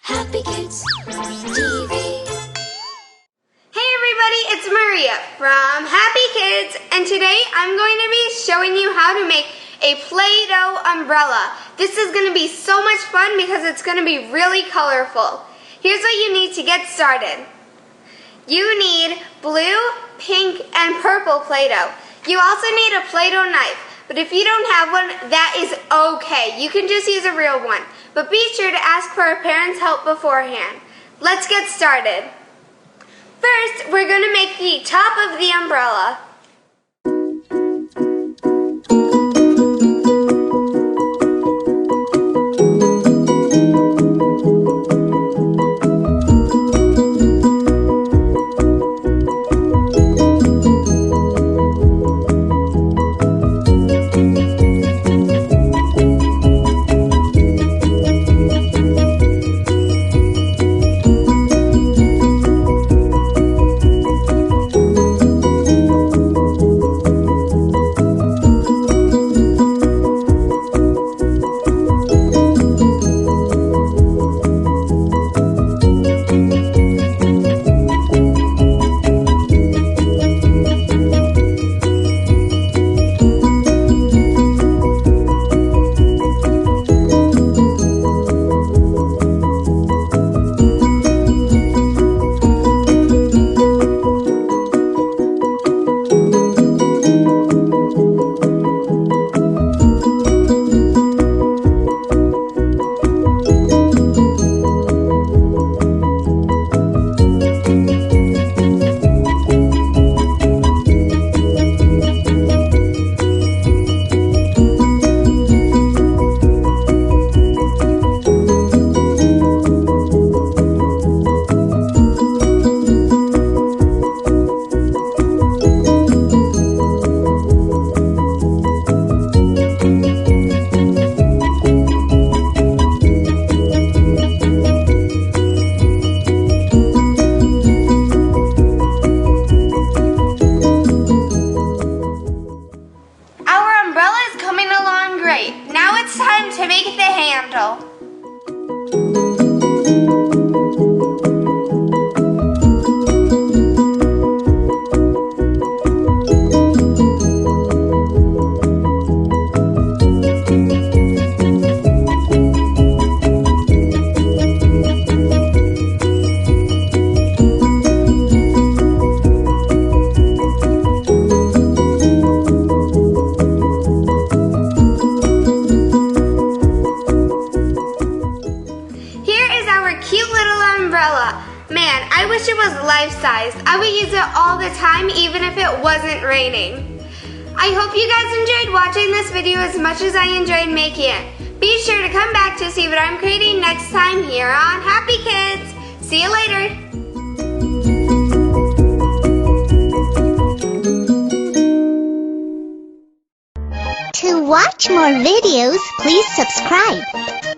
Happy Kids TV. Hey everybody, it's Maria from Happy Kids, and today I'm going to be showing you how to make a Play-Doh umbrella. This is going to be so much fun because it's going to be really colorful. Here's what you need to get started. You need blue, pink, and purple Play-Doh. You also need a Play-Doh knife, but if you don't have one, that is okay. You can just use a real one, but be sure to ask for a parent's help beforehand. Let's get started. First, we're going to make the top of the umbrella. Now it's time to make the handle. Cute little umbrella. Man, I wish it was life-size. I would use it all the time even if it wasn't raining. I hope you guys enjoyed watching this video as much as I enjoyed making it. Be sure to come back to see what I'm creating next time here on Happy Kids. See you later. To watch more videos, please subscribe.